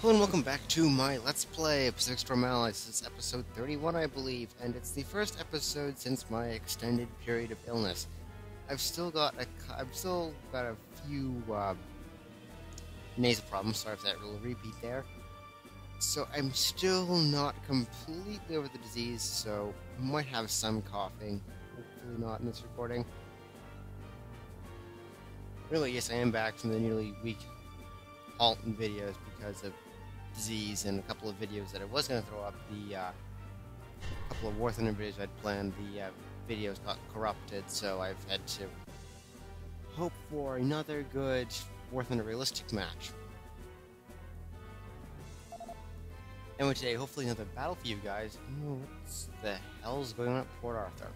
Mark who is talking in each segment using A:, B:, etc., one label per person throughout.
A: Hello and welcome back to my Let's Play of Pacific Storm Allies. This is episode 31, I believe, and it's the first episode since my extended period of illness. I've still got a few nasal problems. Sorry if that little repeat there. So I'm still not completely over the disease, so I might have some coughing. Hopefully not in this recording. Anyway, yes, I am back from the nearly week halt in videos because of disease and a couple of videos that I was going to throw up. The couple of War Thunder videos I'd planned, the videos got corrupted, so I've had to hope for another good War Thunder realistic match. And today, hopefully another battle for you guys. What the hell's going on at Port Arthur?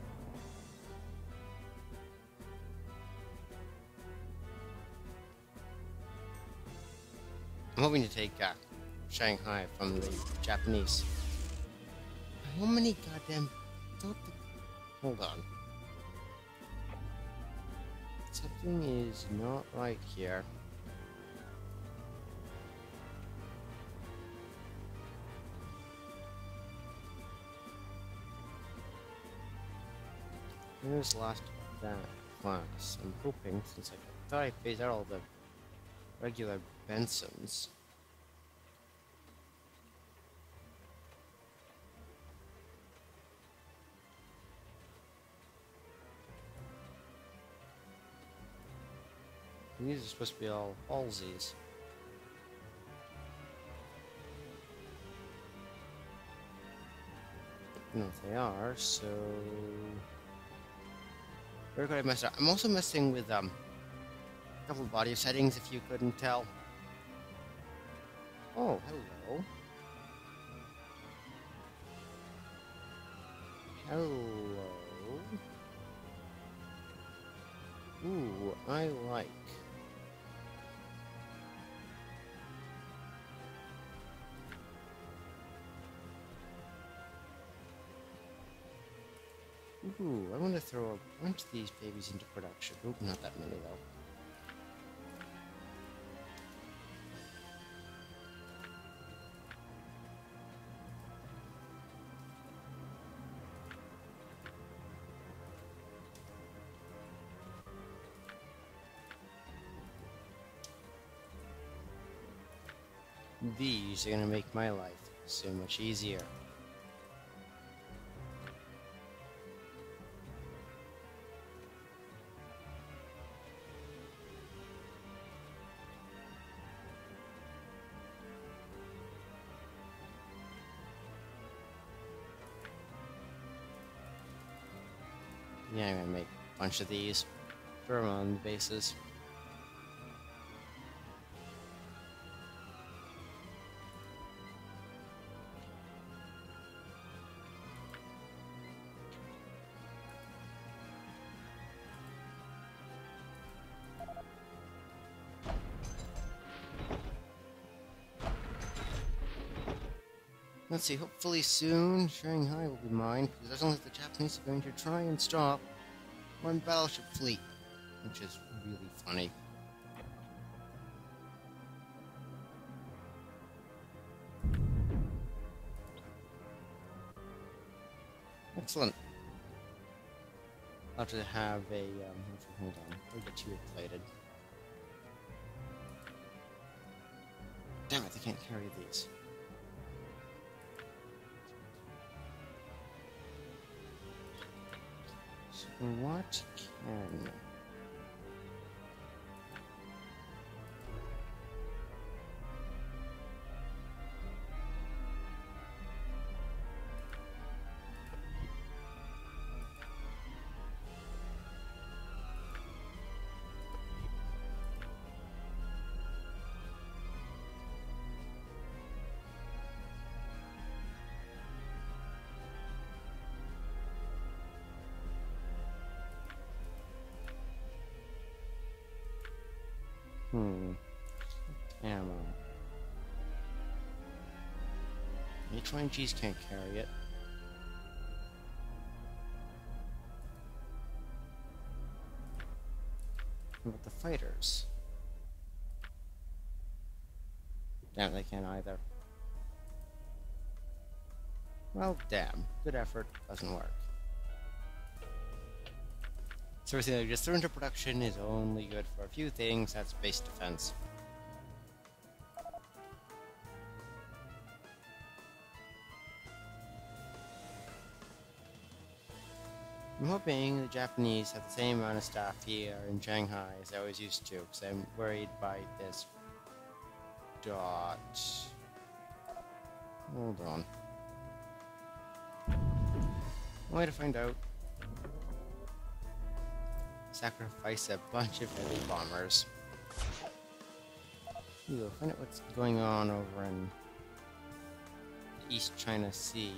A: I'm hoping to take Shanghai from the Japanese. How many goddamn... Hold on. Something is not right here. There's the last of that class. I'm hoping, since I thought I phased out all the regular Bensons. These are supposed to be all Halsies. No, they are, so... Very good, I messed up. I'm also messing with, a couple of body settings, if you couldn't tell. Oh, hello. Hello. Ooh, I like. Ooh, I want to throw a bunch of these babies into production. Oop, not that many though. These are going to make my life so much easier. Yeah, I'm going to make a bunch of these. Throw them on the bases. Let's see, hopefully soon Shanghai will be mine, because it doesn't look like the Japanese are going to try and stop one battleship fleet, which is really funny. Excellent. I'll have to have a, hold on, I'll get you plated. Damn it, they can't carry these. So what can... Ammo. H1Gs can't carry it. What about the fighters? Damn, they can't either. Well, damn. Good effort. Doesn't work. So everything that we just threw into production is only good for a few things. That's base defense. I'm hoping the Japanese have the same amount of staff here in Shanghai as they always used to, because I'm worried by this dot. Hold on. One way to find out. Sacrifice a bunch of heavy bombers. We'll find out what's going on over in the East China Sea.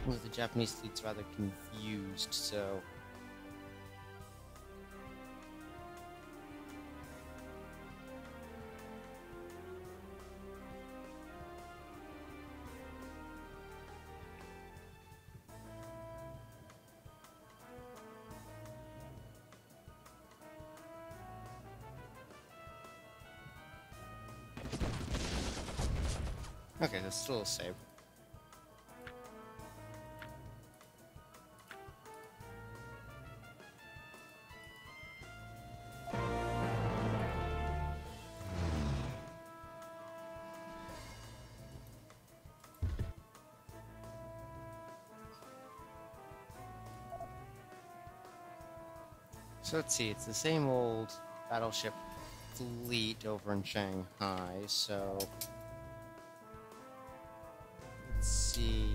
A: Well, the Japanese fleet's rather confused, so... Okay, that's still a save. So let's see, it's the same old battleship fleet over in Shanghai, so... Let's see...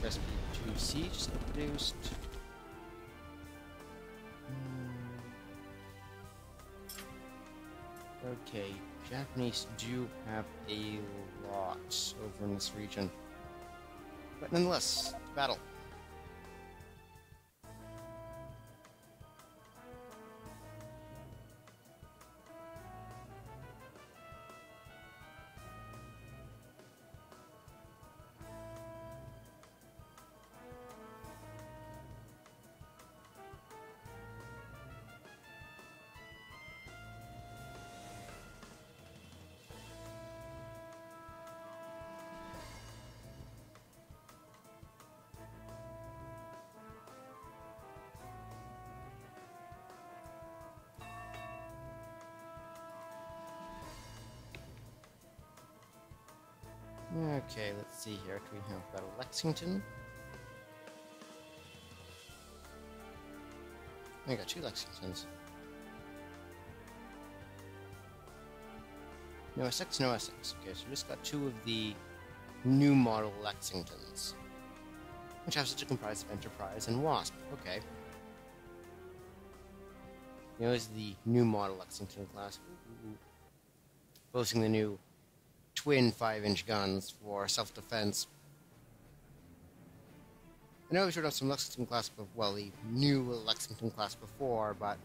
A: SB2C just got produced. Okay, Japanese do have a lot over in this region. But nonetheless, battle. Okay, let's see here. Do we have Battle Lexington? I got 2 Lexingtons. No Essex, no Essex. Okay, so we just got 2 of the new model Lexingtons, which happens to comprise of Enterprise and Wasp. Okay. Here's the new model Lexington class. Boasting the new twin 5-inch guns for self-defense. I know we showed off some Lexington class, well, the new Lexington class before, but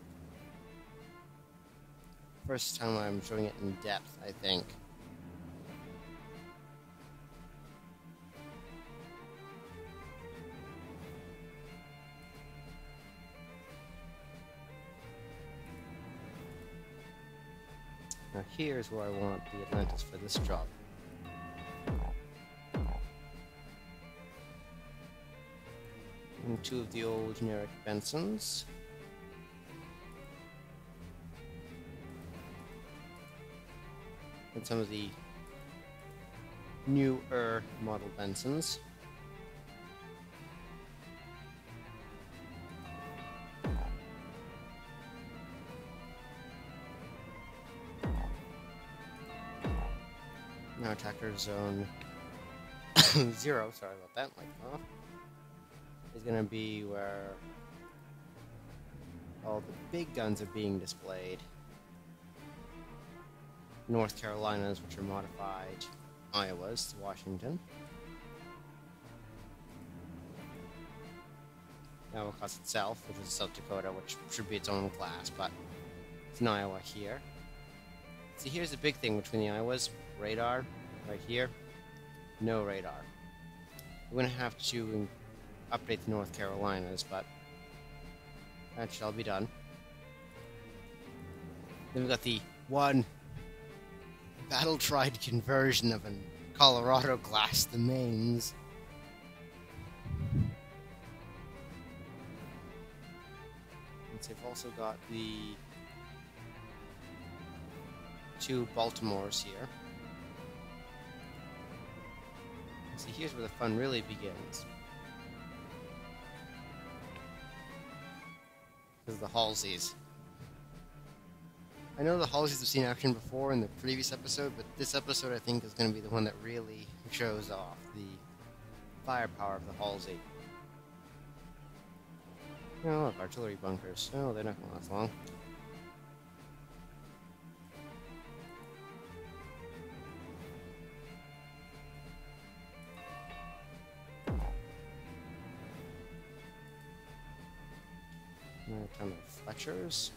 A: first time I'm showing it in depth, I think. Now here's where I want the Atlantis for this job. And 2 of the old generic Bensons. And some of the newer model Bensons. Now attacker zone 0, sorry about that, mic off, is going to be where all the big guns are being displayed. North Carolinas, which are modified Iowas to Washington. Iowa class itself, which is South Dakota, which should be its own class, but it's an Iowa here. See, here's the big thing between the Iowas. Radar, right here. No radar. We're going to have to update the North Carolinas, but That shall be done. Then we've got the one battle-tried conversion of a Colorado class, the mains. And they've also got the two Baltimores here. See, here's where the fun really begins. This is the Halseys. I know the Halseys have seen action before in the previous episode, but this episode I think is going to be the one that really shows off the firepower of the Halsey. Oh, look, artillery bunkers. Oh, they're not going to last long. Another ton of Fletchers.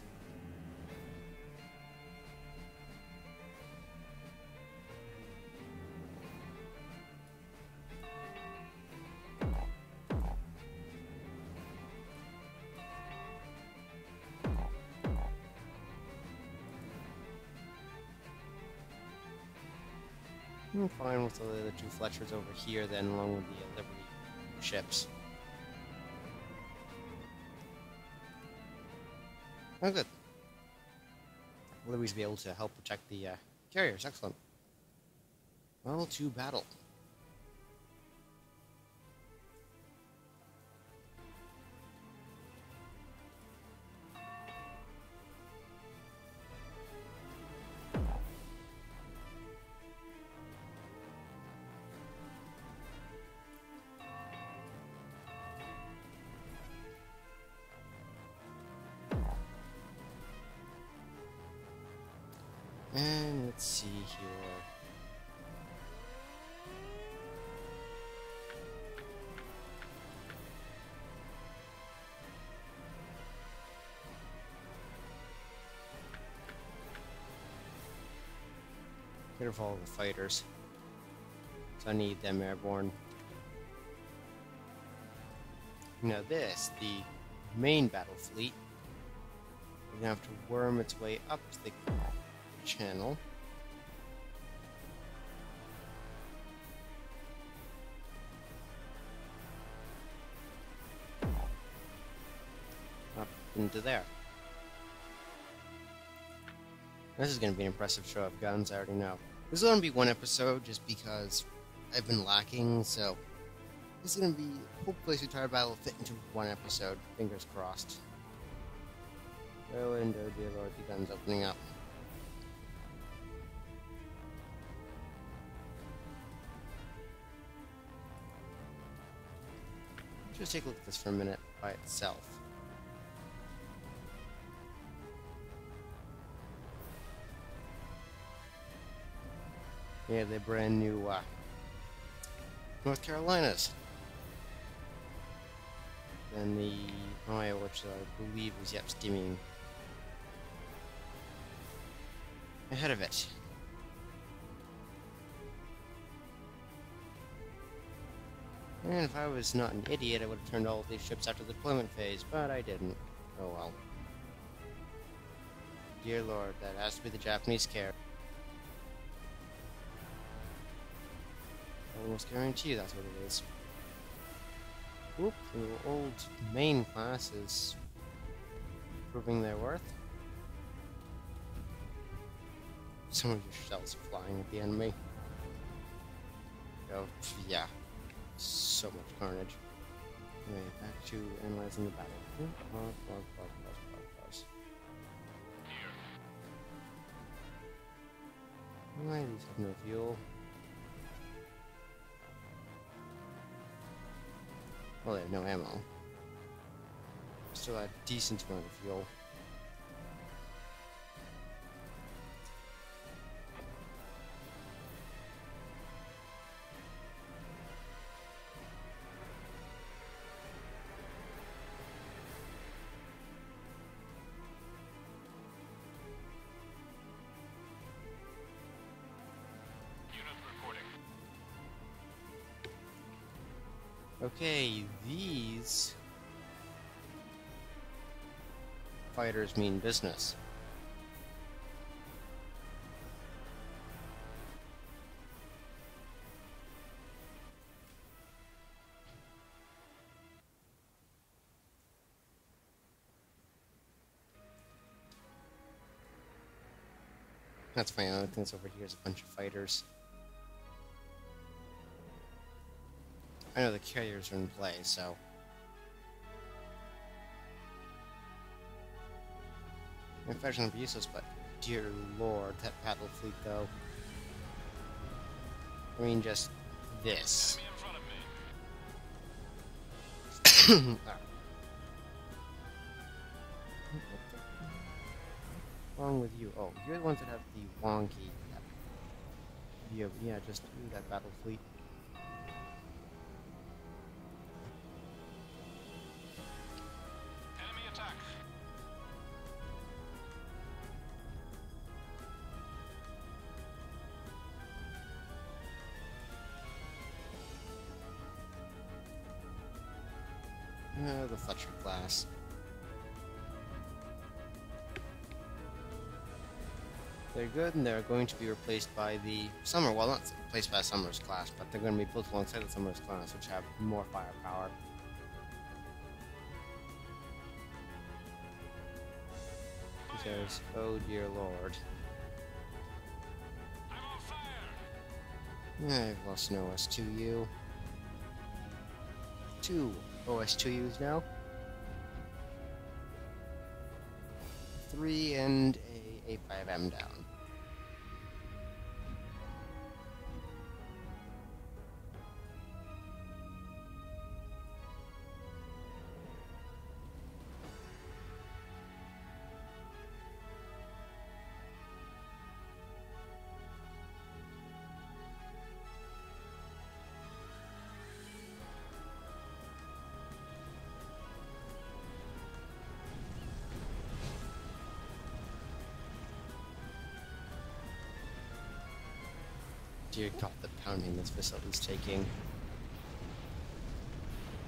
A: I'm fine with the other two Fletchers over here then, along with the Liberty ships. Oh, good. Liberty's be able to help protect the carriers. Excellent. Well, to battle. And let's see here. Get rid of all the fighters. So I need them airborne. Now this, the main battle fleet, is gonna have to worm its way up to the channel. Up into there. This is going to be an impressive show of guns, I already know. This is going to be one episode just because I've been lacking, so this is going to be, hopefully this entire battle will fit into one episode. Fingers crossed. Oh, and oh dear lord, the gun's opening up. Just take a look at this for a minute by itself. Yeah, they're brand new North Carolinas. And the Ohio, which I believe is yep steaming ahead of it. And if I was not an idiot, I would have turned all of these ships after the deployment phase, but I didn't. Oh well. Dear lord, that has to be the Japanese carrier. I almost guarantee you that's what it is. Oop, the old main class is proving their worth. Some of your shells are flying at the enemy. Oh, yeah. So much carnage. Anyway, back to analyzing the battle. Pause. Why these have no fuel? Well, they have no ammo. Still a decent amount of fuel. Okay, these fighters mean business. That's fine. The only thing that's over here is a bunch of fighters. I know the carriers are in play, so... Infection would be useless, but dear lord, that battle fleet though. I mean, just this. What's wrong with you? Oh, you're the ones that have the wonky view. Yeah, just do that battle fleet.
B: Enemy attack.
A: The Fletcher class. They're good, and they're going to be replaced by the Summer. Well, not replaced by Summer's class, but they're going to be built alongside the Summer's class, which have more firepower. He says, "Oh dear lord."
B: I'm on fire.
A: I've lost an OS2U. 2 OS2Us now. 3 and a A5M down. Dear God, the pounding this facility's taking.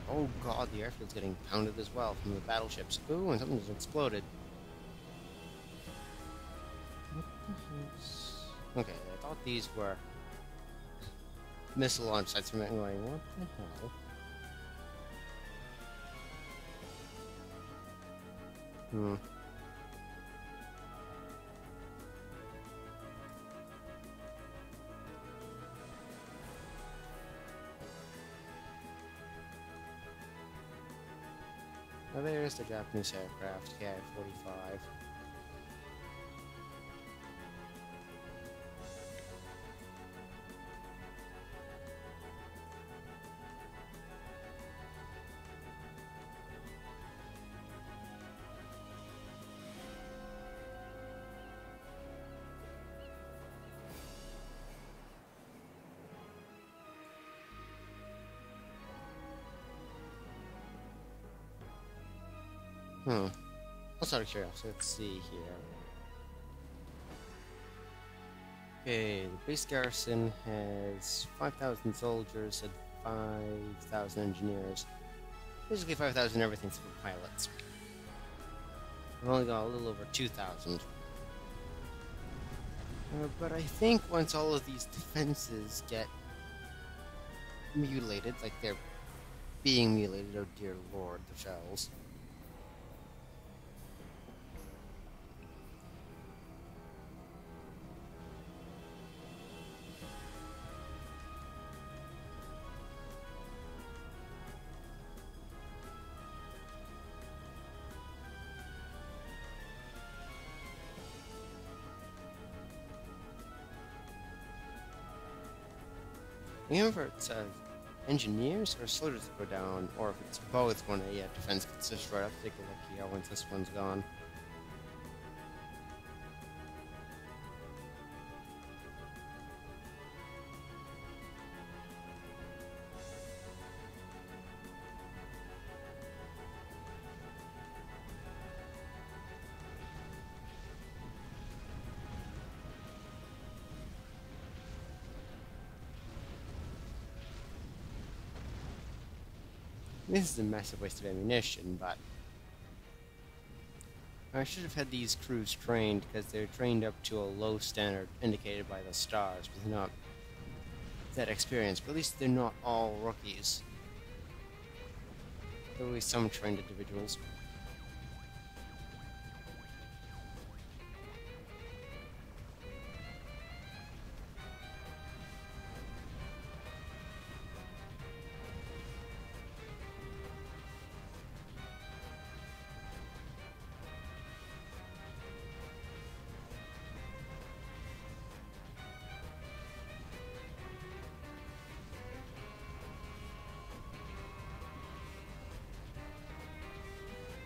A: Oh God, the airfield's getting pounded as well from the battleships. Ooh, and something just exploded. What the hell's... Okay, I thought these were missile launch sites from it. Going, what the hell? Now there's the Japanese aircraft, KI-45. Just out of curiosity, let's see here. Okay, the base garrison has 5,000 soldiers and 5,000 engineers. Basically 5,000 everything except for pilots. We've only got a little over 2,000. But I think once all of these defenses get mutilated, like they're being mutilated, oh dear lord, the shells. Remember, it's engineers or soldiers that go down, or if it's both when a defense gets destroyed. I'll have to take a look here once this one's gone. This is a massive waste of ammunition, but I should have had these crews trained, because they're trained up to a low standard indicated by the stars, but they're not that experienced. But at least they're not all rookies. There will be some trained individuals.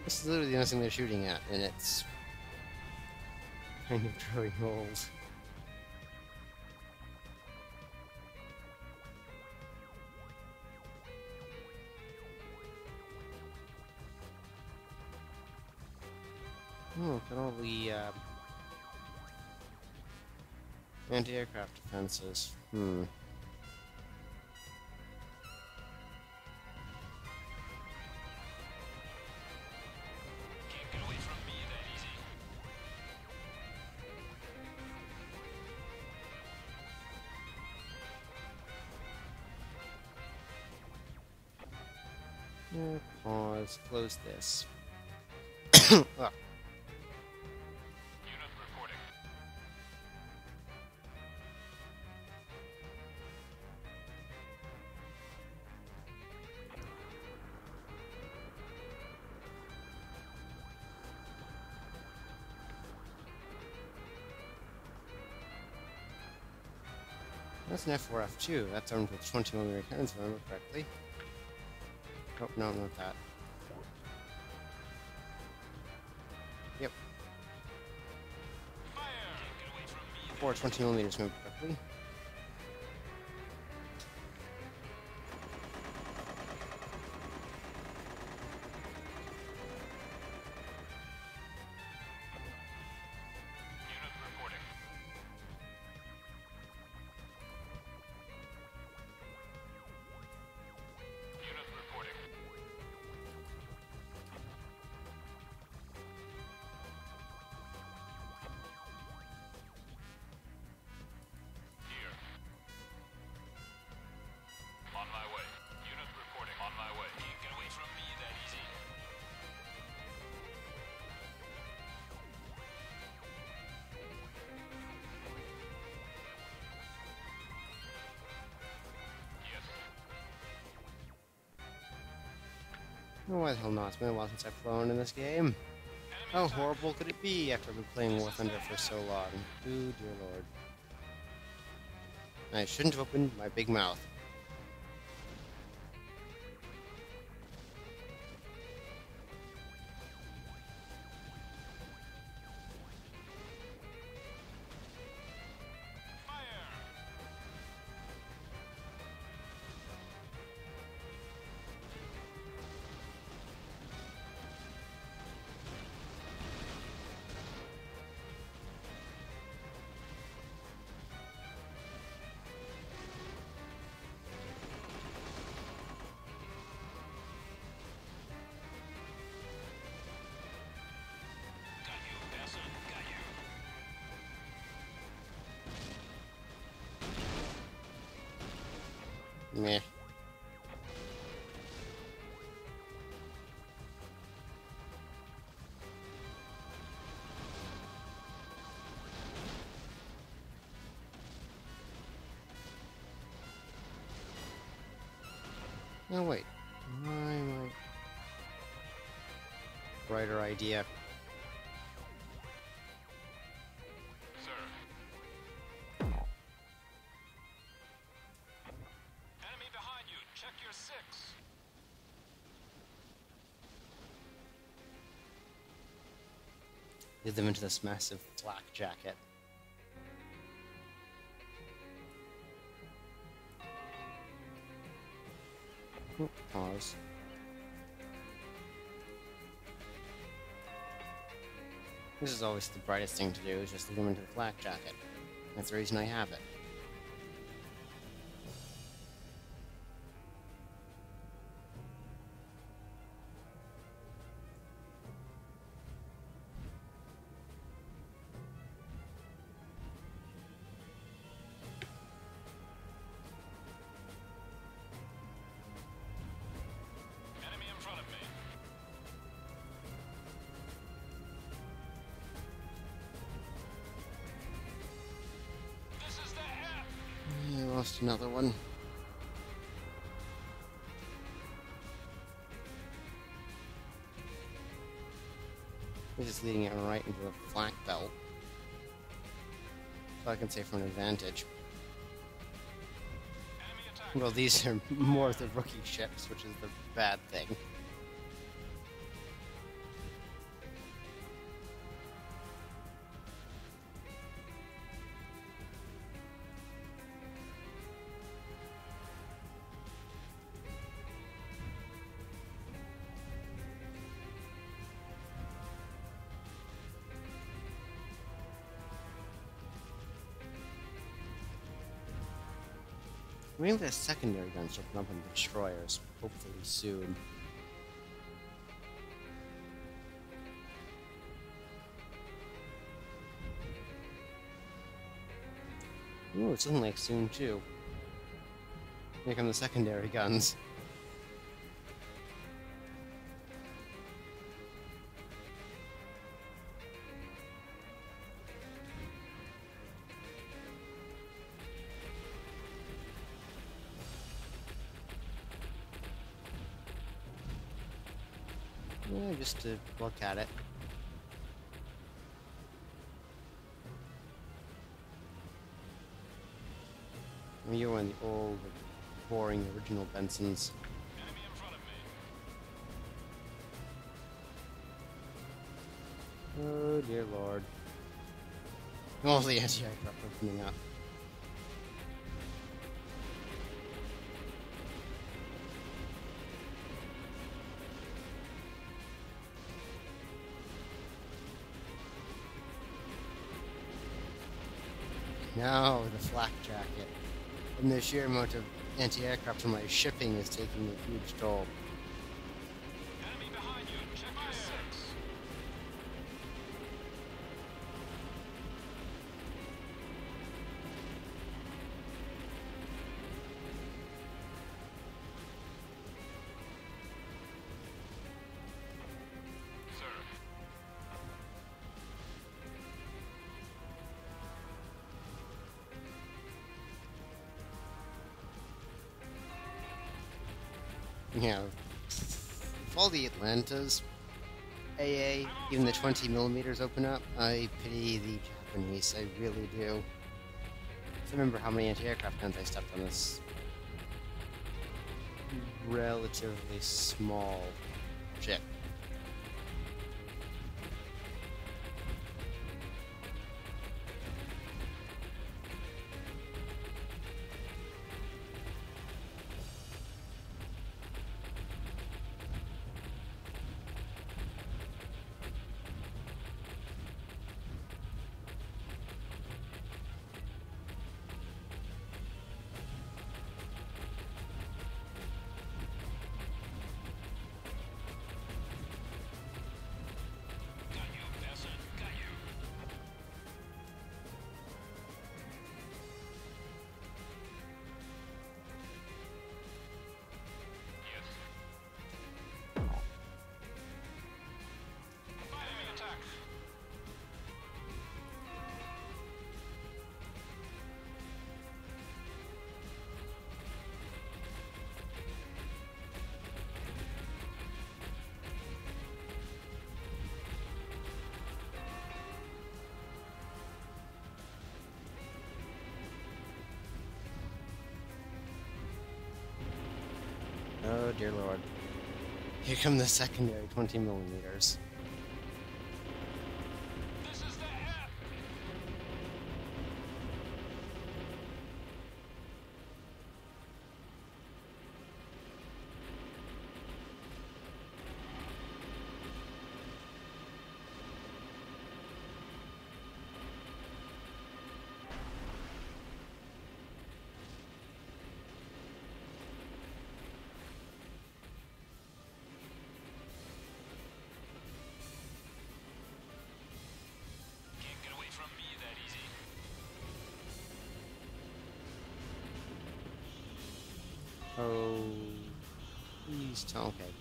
A: This is literally the only thing they're shooting at, and it's kind of growing old. Oh, look at all the anti-aircraft defenses. Pause. Close this. Oh. That's an F4F2. That's armed with 20mm cannons, if I remember correctly. Oh, no, not that. Yep. Fire! 20mm, remember correctly. Oh, why the hell not? It's been a while since I've flown in this game. How horrible could it be after I've been playing War Thunder for so long? Oh, dear lord. I shouldn't have opened my big mouth. Meh. No, wait. My brighter idea. Lead them into this massive flak jacket. Oh, pause. This is always the brightest thing to do, is just lead them into the flak jacket. That's the reason I have it. Just another one. This is leading it right into the flak belt. So I can say from an advantage. Well, these are more of the rookie ships, which is the bad thing. Maybe the secondary guns will come up in the destroyers, hopefully soon. Ooh, it's looking like soon too. Here come the secondary guns. Yeah, just to look at it. You're one of the old, boring, original Bensons.
B: Enemy in front of me.
A: Oh dear lord. All the anti-aircraft are coming up. Now the flak jacket. And the sheer amount of anti-aircraft from my shipping is taking a huge toll.
B: Enemy behind you. Check your six. Sir.
A: Yeah, if all the Atlantas, AA, even the 20mm open up, I pity the Japanese, I really do. I remember how many anti-aircraft guns I stuffed on this relatively small ship.
B: Got you, bastard. Got you. Yes. Enemy attack.
A: Oh dear lord. Here come the secondary 20mm.
B: This is the end. Can't get away from me that easy.
A: Oh, please tell. Okay.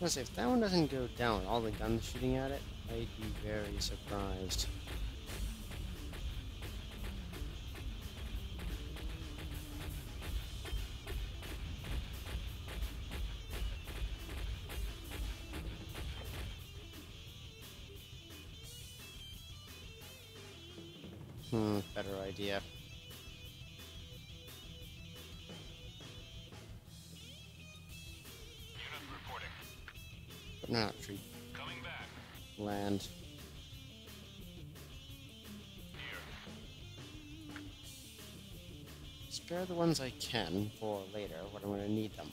A: Let's see, if that one doesn't go down, all the guns shooting at it, I'd be very surprised. Better idea.
B: Unit reporting.
A: But not tree
B: Coming back.
A: land.
B: Here.
A: Spare the ones I can for later when I'm going to need them.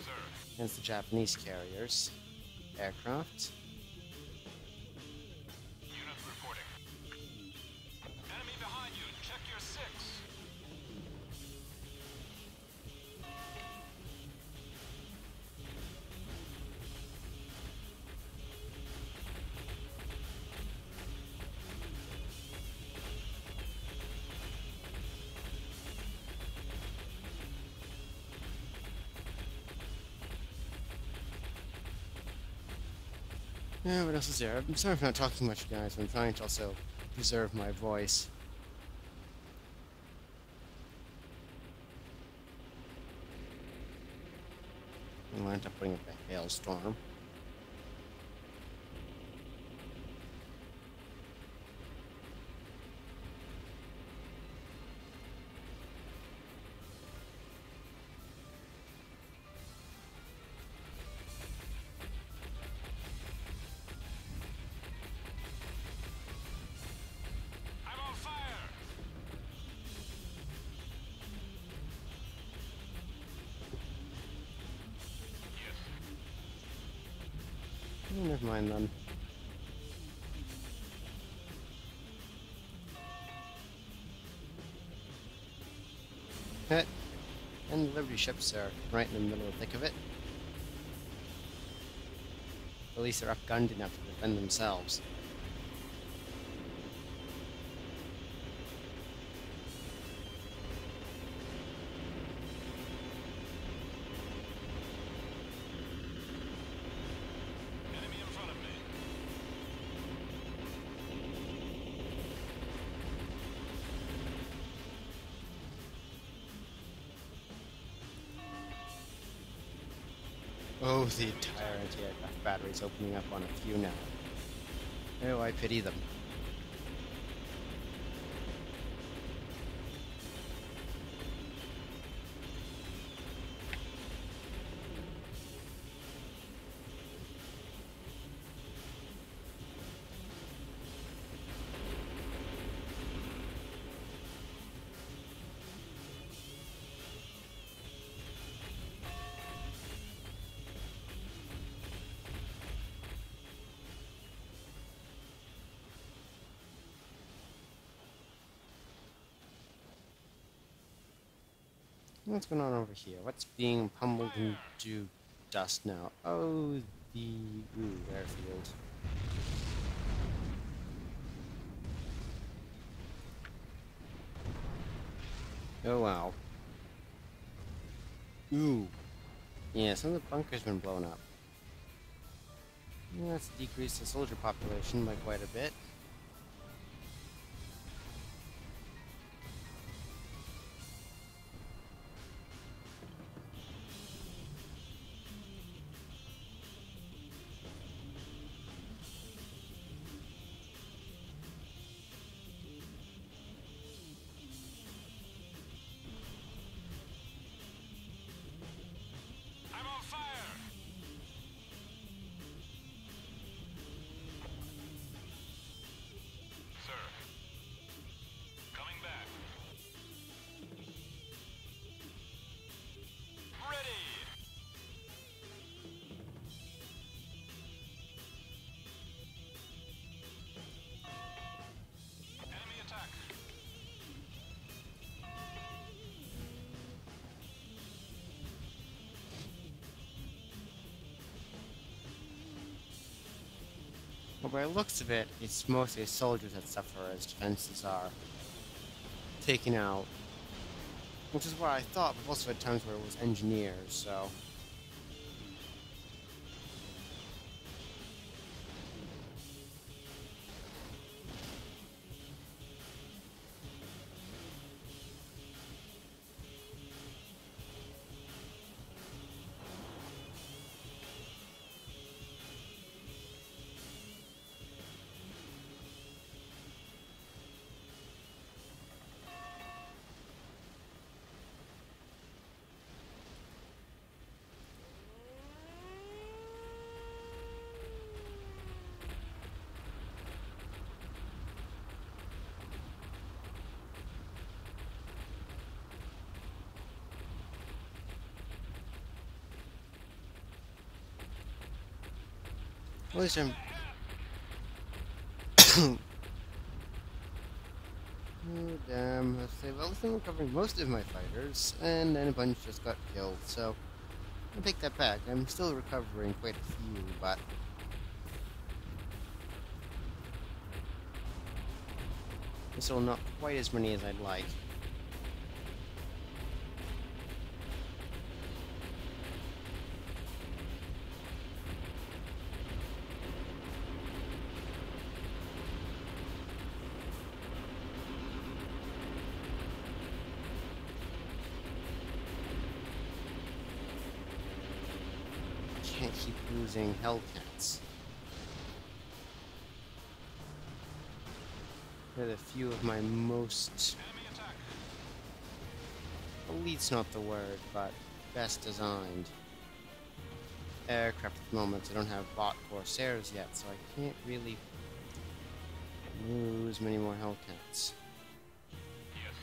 B: Sir.
A: Against the Japanese carriers. Aircraft.
B: Unit reporting. Enemy behind you. Check your 6.
A: Yeah, what else is there? I'm sorry for not talking much, guys, but I'm trying to also preserve my voice. I'll end up putting up a hailstorm.
B: I'm on fire. Yes.
A: Oh, never mind then. Heh. And the Liberty ships are right in the middle of the thick of it. At least they're outgunned enough to defend themselves.
B: Enemy in front of me.
A: Oh, the entire anti-aircraft battery's opening up on a few now. Oh, I pity them. What's going on over here? What's being pummeled into dust now? Oh, the airfield. Oh wow. Ooh. Yeah, some of the bunkers been blown up. Yeah, that's decreased the soldier population by quite a bit.
B: I'm on fire. Sir. Coming back. Ready. Enemy attack.
A: But by the looks of it, it's mostly soldiers that suffer as defenses are taken out. Which is what I thought, but also at times where it was engineers, so... At least I'm... Oh, damn. Let's say, well, at least I'm recovering most of my fighters, and then a bunch just got killed, so I'll take that back. I'm still recovering quite a few, but still not quite as many as I'd like. Can't keep losing Hellcats. They're a few of my most...
B: Enemy attack.
A: elite's not the word, but best designed aircraft at the moment. I don't have bot Corsairs yet, so I can't really lose many more Hellcats.
B: Yes.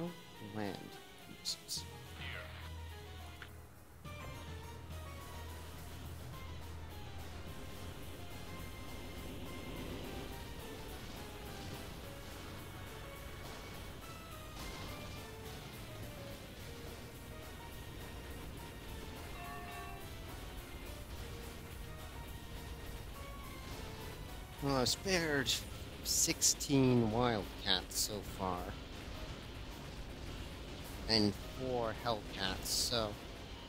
A: Oh, land. Oops.
B: Here.
A: Well, I've spared 16 Wildcats so far. And 4 Hellcats, so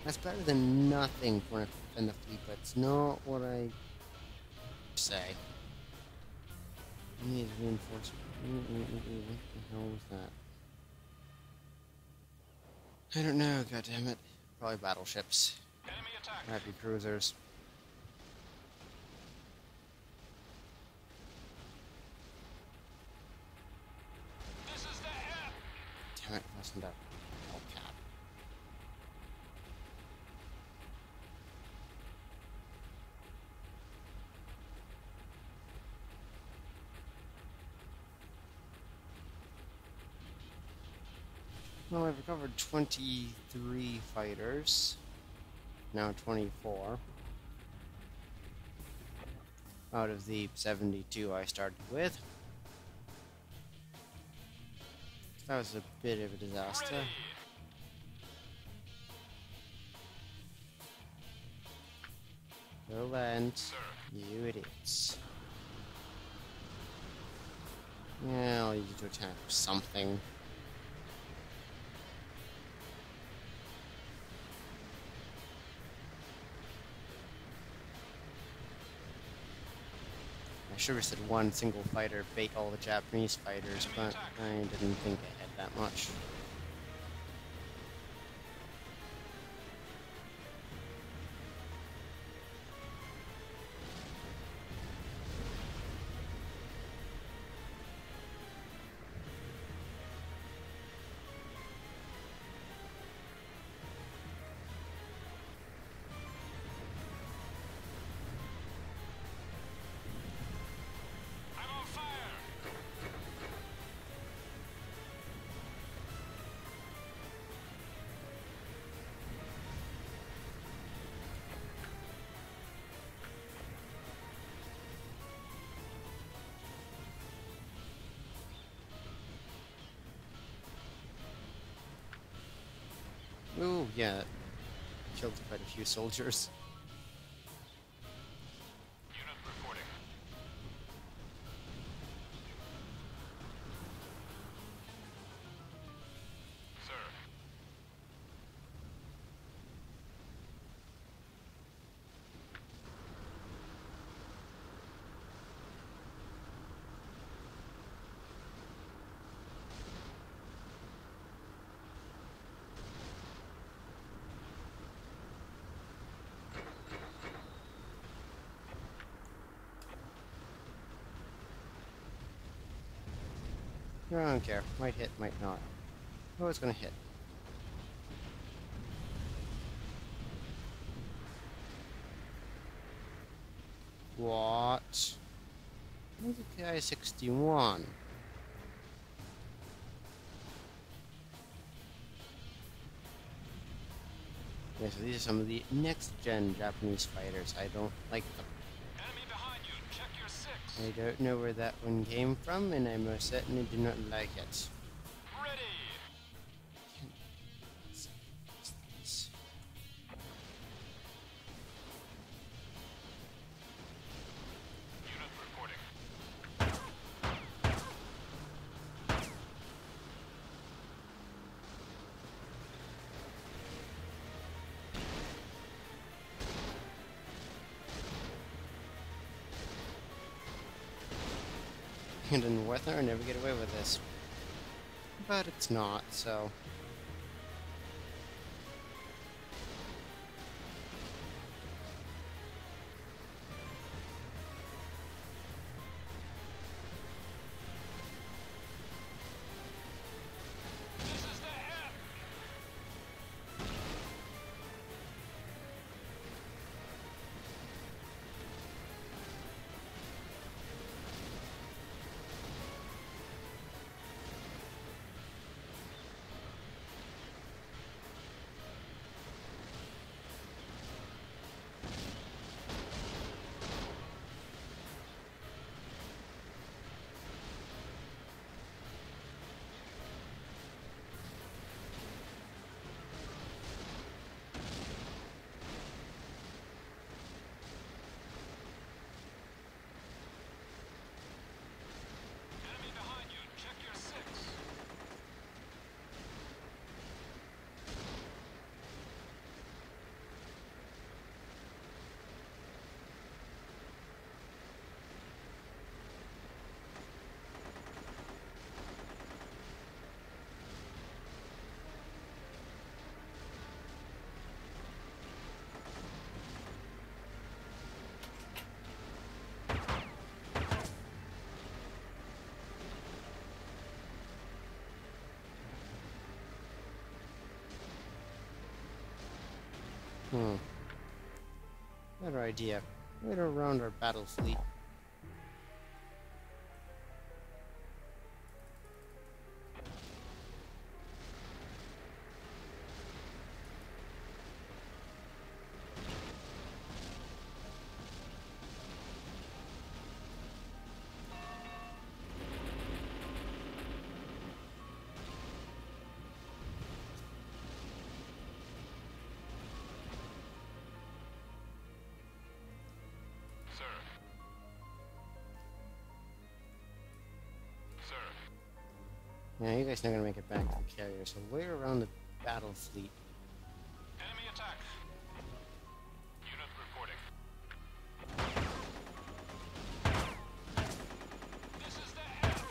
A: that's better than nothing for in the fleet, but it's not what I say. I need reinforcement. What the hell was that? I don't know, goddammit. Probably battleships.
B: Enemy attack.
A: Happy cruisers.
B: This is the air.
A: Damn it, wasn't that Hellcat? Well, I've recovered 23 fighters. Now 24. Out of the 72 I started with. That was a bit of a disaster.
B: Ready.
A: Go land,
B: Sir.
A: you idiots. Yeah, I'll use you to attack something. I should have said one single fighter bait all the Japanese fighters, but I didn't think I had that much.
B: I'm on fire.
A: Ooh, yeah. Killed quite a few soldiers.
B: Unit reporting. Sir.
A: I don't care. Might hit, might not. Oh, it's gonna hit. What? Where's the KI-61? Yeah, so these are some of the next-gen Japanese fighters. I don't like them.
B: Enemy behind you. Check your six.
A: I don't know where that one came from, and I most certainly do not like it.
B: Ready. Unit reporting.
A: And in Werther, I never get away with this. But it's not, so...
B: This is the end. Enemy behind you. Check your six.
A: Better idea. Right around our battle fleet.
B: Sir. Sir.
A: Yeah, you guys not gonna make it back to the carrier, so we're around the battle fleet.
B: Enemy attack. Unit reporting. This is the end.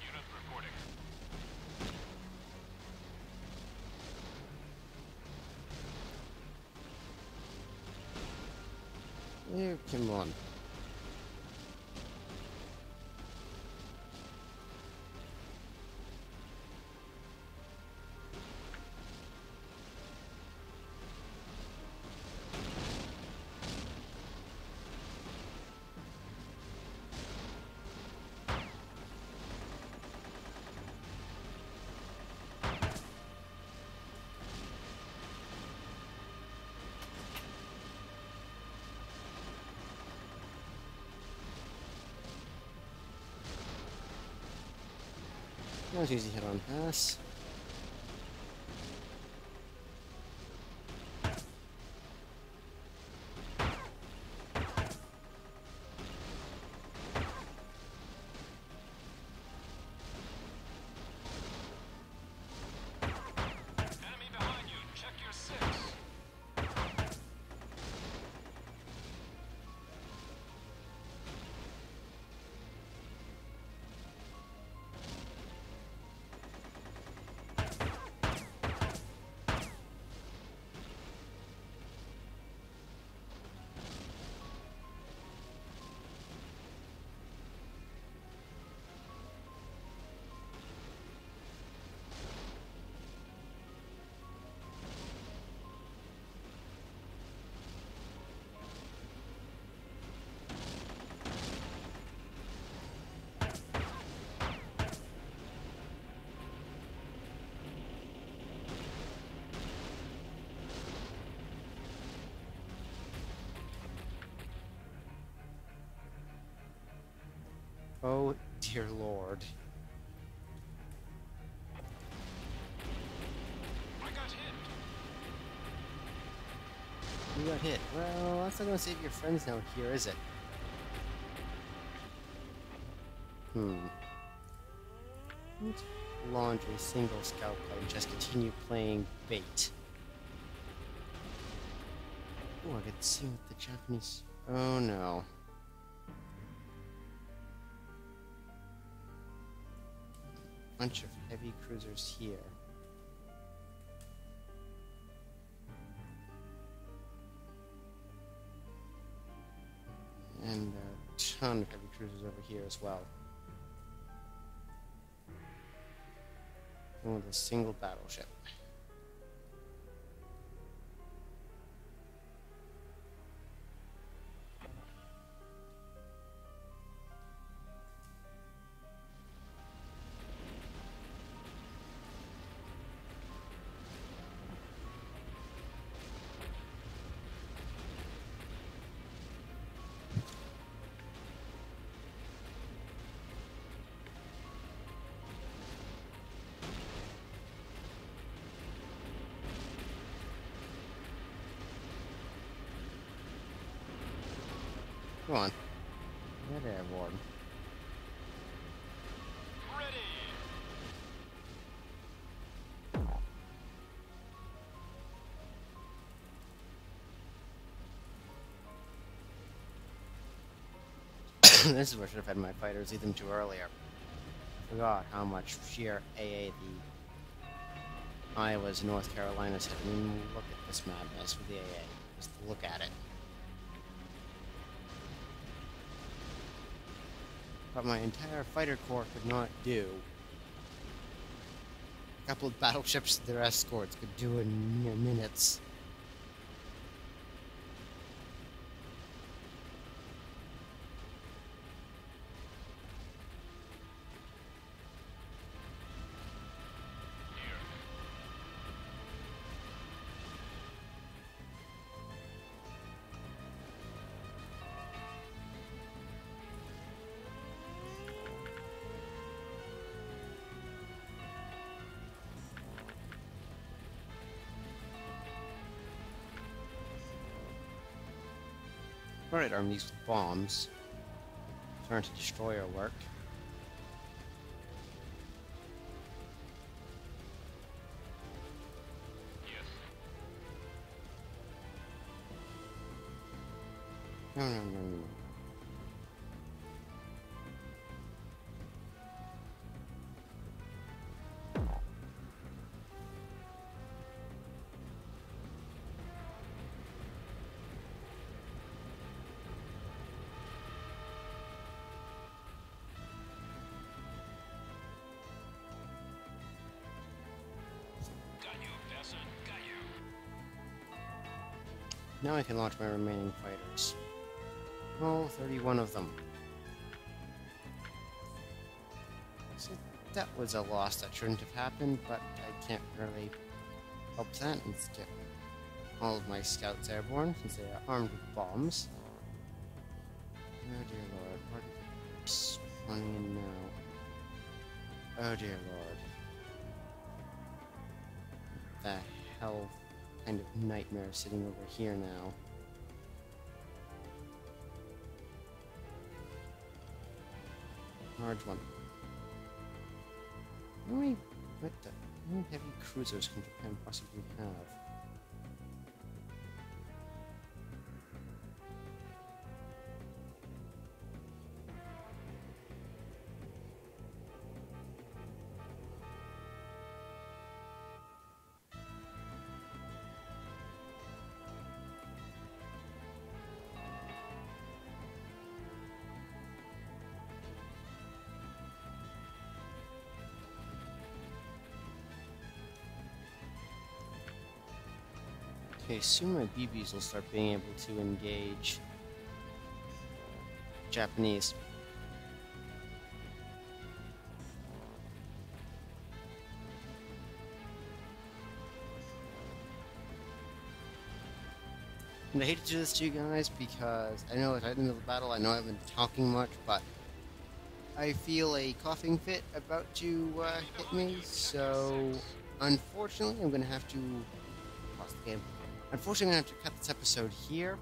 B: Unit reporting.
A: Oh, come on. That was easy hit on pass.
B: Enemy behind you. Check your six.
A: Oh, dear Lord.
B: I got hit.
A: You got hit. Well, that's not gonna save your friends now here, is it? Let's launch a single scout plane. Just continue playing bait. Oh, I could see what the Japanese... Oh, no. Bunch of heavy cruisers here. And a ton of heavy cruisers over here as well. And with a single battleship. Come on. Get airborne.
B: Ready.
A: This is where I should have had my fighters lead them to earlier. Forgot how much sheer AA the Iowas and North Carolinas had. I mean, look at this madness with the AA. Just look at it. But my entire fighter corps could not do. A couple of battleships and their escorts could do in mere minutes. Alright, arm these with bombs. Turn to destroyer work.
B: Yes.
A: No.
B: Got you, peasant. Got you.
A: Now I can launch my remaining fighters. Oh, 31 of them. So that was a loss that shouldn't have happened, but I can't really help that and get all of my scouts airborne since they are armed with bombs. Oh dear lord, what is spawning in now? Oh dear lord. What the hell kind of nightmare sitting over here now? Large one. How many heavy cruisers can Japan possibly have? Okay, soon my BBs will start being able to engage Japanese. And I hate to do this to you guys because I know at the end of the battle I know I haven't been talking much, but I feel a coughing fit about to hit me, so unfortunately I'm going to have to pause the game. Unfortunately, I'm going to have to cut this episode here,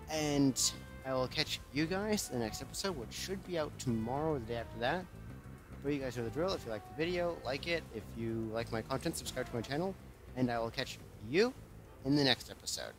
A: and I will catch you guys in the next episode, which should be out tomorrow or the day after that. But you guys know the drill. If you like the video, like it. If you like my content, subscribe to my channel, and I will catch you in the next episode.